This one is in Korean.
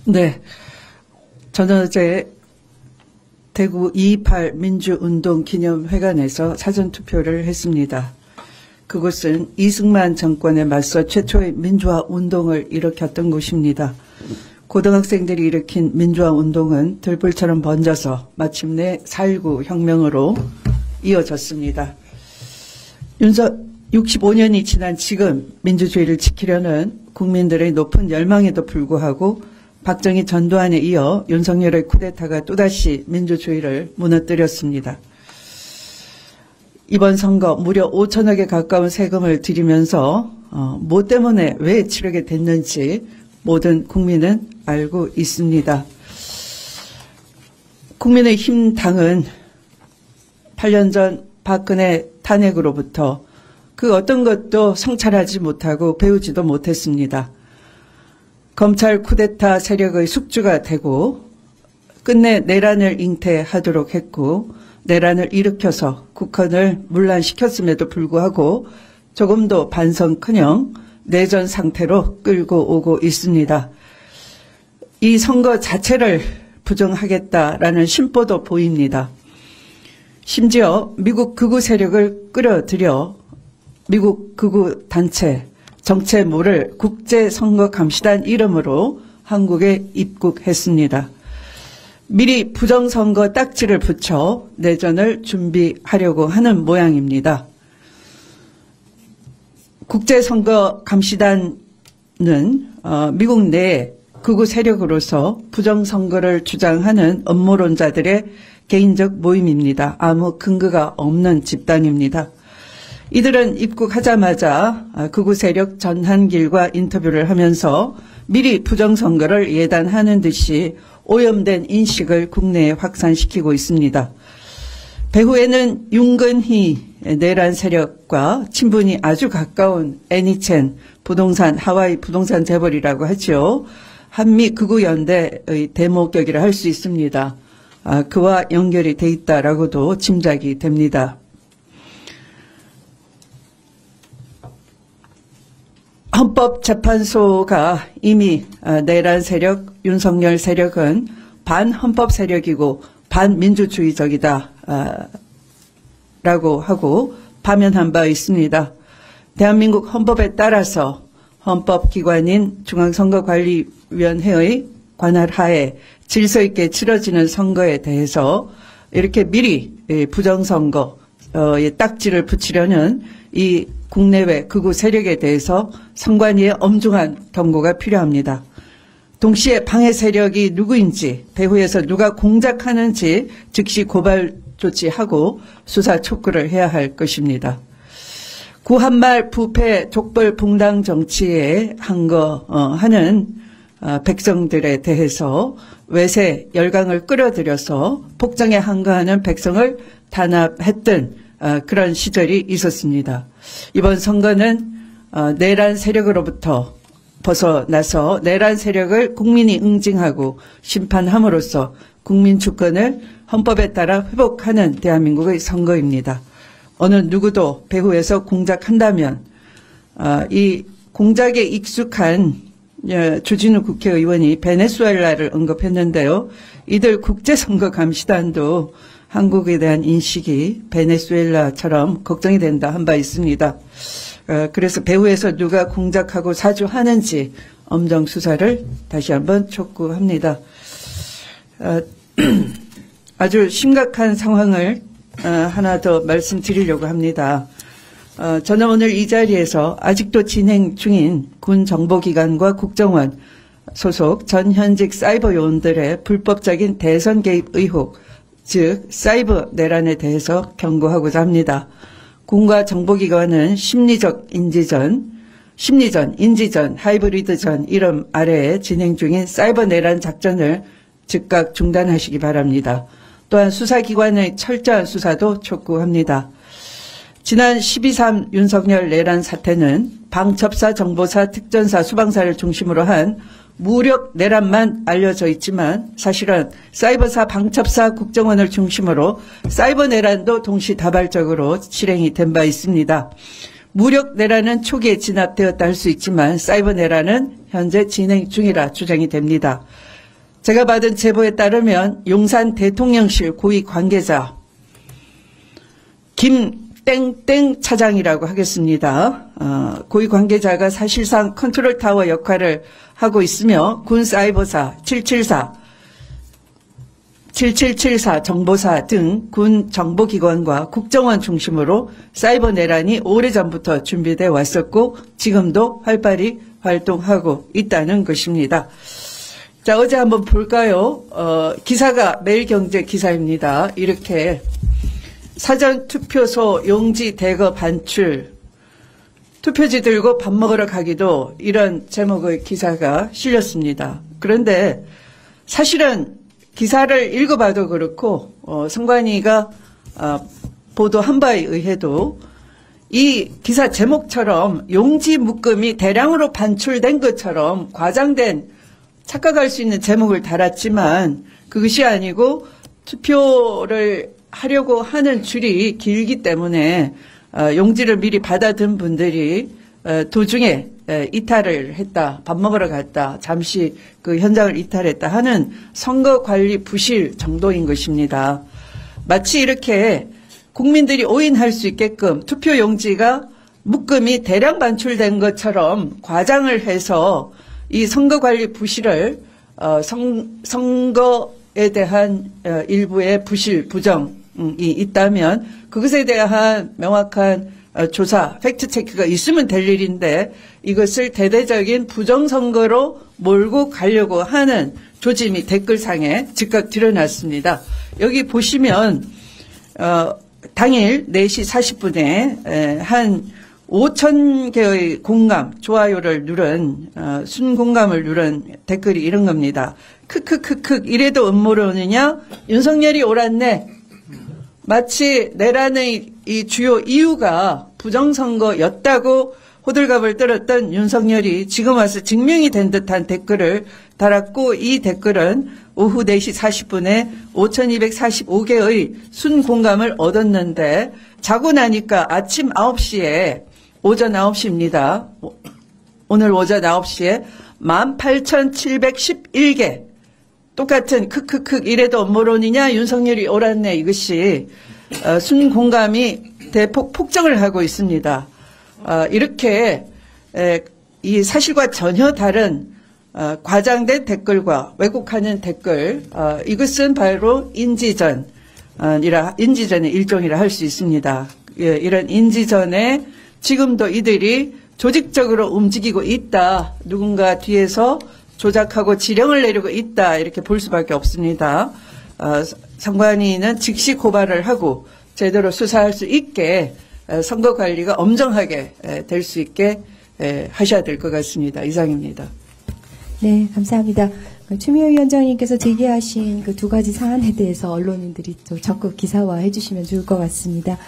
네. 저는 어제 대구 2.28 민주운동 기념회관에서 사전투표를 했습니다. 그곳은 이승만 정권에 맞서 최초의 민주화 운동을 일으켰던 곳입니다. 고등학생들이 일으킨 민주화 운동은 들불처럼 번져서 마침내 4.19 혁명으로 이어졌습니다. 65년이 지난 지금 민주주의를 지키려는 국민들의 높은 열망에도 불구하고 박정희 전두환에 이어 윤석열의 쿠데타가 또다시 민주주의를 무너뜨렸습니다. 이번 선거 무려 5천억에 가까운 세금을 들이면서 뭐 때문에 왜 치르게 됐는지 모든 국민은 알고 있습니다. 국민의힘 당은 8년 전 박근혜 탄핵으로부터 그 어떤 것도 성찰하지 못하고 배우지도 못했습니다. 검찰 쿠데타 세력의 숙주가 되고 끝내 내란을 잉태하도록 했고 내란을 일으켜서 국헌을 문란시켰음에도 불구하고 조금도 반성커녕 내전 상태로 끌고 오고 있습니다. 이 선거 자체를 부정하겠다라는 심보도 보입니다. 심지어 미국 극우 세력을 끌어들여 미국 극우 단체 정체모를 국제선거감시단 이름으로 한국에 입국했습니다. 미리 부정선거 딱지를 붙여 내전을 준비하려고 하는 모양입니다. 국제선거감시단은 미국 내 극우 세력으로서 부정선거를 주장하는 음모론자들의 개인적 모임입니다. 아무 근거가 없는 집단입니다. 이들은 입국하자마자 극우 세력 전한길과 인터뷰를 하면서 미리 부정선거를 예단하는 듯이 오염된 인식을 국내에 확산시키고 있습니다. 배후에는 윤건희 내란 세력과 친분이 아주 가까운 애니첸 부동산, 하와이 부동산 재벌이라고 하죠. 한미 극우연대의 대목격이라 할 수 있습니다. 그와 연결이 돼 있다라고도 짐작이 됩니다. 헌법재판소가 이미 내란 세력, 윤석열 세력은 반헌법 세력이고 반민주주의적이다 라고 하고 파면한 바 있습니다. 대한민국 헌법에 따라서 헌법기관인 중앙선거관리위원회의 관할 하에 질서 있게 치러지는 선거에 대해서 이렇게 미리 부정선거에 딱지를 붙이려는 이 국내외 극우 세력에 대해서 선관위의 엄중한 경고가 필요합니다. 동시에 방해 세력이 누구인지, 배후에서 누가 공작하는지 즉시 고발 조치하고 수사 촉구를 해야 할 것입니다. 구한말 부패 족벌 붕당 정치에 항거하는 백성들에 대해서 외세 열강을 끌어들여서 폭정에 항거하는 백성을 단합했던 그런 시절이 있었습니다. 이번 선거는 내란 세력으로부터 벗어나서 내란 세력을 국민이 응징하고 심판함으로써 국민 주권을 헌법에 따라 회복하는 대한민국의 선거입니다. 어느 누구도 배후에서 공작한다면 이 공작에 익숙한 주진우 국회의원이 베네수엘라를 언급했는데요. 이들 국제선거감시단도 한국에 대한 인식이 베네수엘라처럼 걱정이 된다 한 바 있습니다. 그래서 배후에서 누가 공작하고 사주하는지 엄정 수사를 다시 한번 촉구합니다. 아주 심각한 상황을 하나 더 말씀드리려고 합니다. 저는 오늘 이 자리에서 아직도 진행 중인 군 정보기관과 국정원 소속 전현직 사이버 요원들의 불법적인 대선 개입 의혹, 즉 사이버 내란에 대해서 경고하고자 합니다. 군과 정보기관은 심리전, 인지전, 하이브리드전 이름 아래에 진행 중인 사이버 내란 작전을 즉각 중단하시기 바랍니다. 또한 수사기관의 철저한 수사도 촉구합니다. 지난 12.3 윤석열 내란 사태는 방첩사, 정보사, 특전사, 수방사를 중심으로 한 무력 내란만 알려져 있지만 사실은 사이버사, 방첩사, 국정원을 중심으로 사이버 내란도 동시다발적으로 실행이 된 바 있습니다. 무력 내란은 초기에 진압되었다 할 수 있지만 사이버 내란은 현재 진행 중이라 주장이 됩니다. 제가 받은 제보에 따르면 용산 대통령실 고위 관계자 김땡땡 차장이라고 하겠습니다. 고위 관계자가 사실상 컨트롤타워 역할을 하고 있으며 군 사이버사 7774 정보사 등 군 정보기관과 국정원 중심으로 사이버 내란이 오래전부터 준비돼 왔었고 지금도 활발히 활동하고 있다는 것입니다. 자, 어제 한번 볼까요? 기사가 매일경제 기사입니다. 이렇게 사전투표소 용지 대거 반출, 투표지 들고 밥 먹으러 가기도, 이런 제목의 기사가 실렸습니다. 그런데 사실은 기사를 읽어봐도 그렇고 선관위가 보도한 바에 의해도 이 기사 제목처럼 용지 묶음이 대량으로 반출된 것처럼 과장된, 착각할 수 있는 제목을 달았지만 그것이 아니고 투표를 하려고 하는 줄이 길기 때문에 용지를 미리 받아든 분들이 도중에 이탈을 했다, 밥 먹으러 갔다, 잠시 그 현장을 이탈했다 하는 선거관리 부실 정도인 것입니다. 마치 이렇게 국민들이 오인할 수 있게끔 투표 용지가 묶음이 대량 반출된 것처럼 과장을 해서 이 선거관리 부실을 선거에 대한 일부의 부실, 부정이 있다면 그것에 대한 명확한 조사, 팩트체크가 있으면 될 일인데 이것을 대대적인 부정선거로 몰고 가려고 하는 조짐이 댓글상에 즉각 드러났습니다. 여기 보시면 당일 4시 40분에 한 5,000개의 공감, 좋아요를 누른, 순공감을 누른 댓글이 이런 겁니다. 크크크크, 이래도 음모론이냐? 윤석열이 옳았네. 마치 내란의 이 주요 이유가 부정선거였다고 호들갑을 떨었던 윤석열이 지금 와서 증명이 된 듯한 댓글을 달았고, 이 댓글은 오후 4시 40분에 5,245개의 순공감을 얻었는데 자고 나니까 아침 9시에, 오전 9시입니다. 오늘 오전 9시에 18,711개, 똑같은 크크크 이래도 음모론이냐, 윤석열이 옳았네, 이것이 순공감이 대폭 폭증을 하고 있습니다. 이렇게 이 사실과 전혀 다른 과장된 댓글과 왜곡하는 댓글, 이것은 바로 인지전의 일종이라 할 수 있습니다. 이런 인지전에 지금도 이들이 조직적으로 움직이고 있다, 누군가 뒤에서 조작하고 지령을 내리고 있다, 이렇게 볼 수밖에 없습니다. 선관위는 즉시 고발을 하고 제대로 수사할 수 있게 선거관리가 엄정하게 될 수 있게 하셔야 될 것 같습니다. 이상입니다. 네, 감사합니다. 추미애 위원장님께서 제기하신 그 두 가지 사안에 대해서 언론인들이 또 적극 기사화해 주시면 좋을 것 같습니다.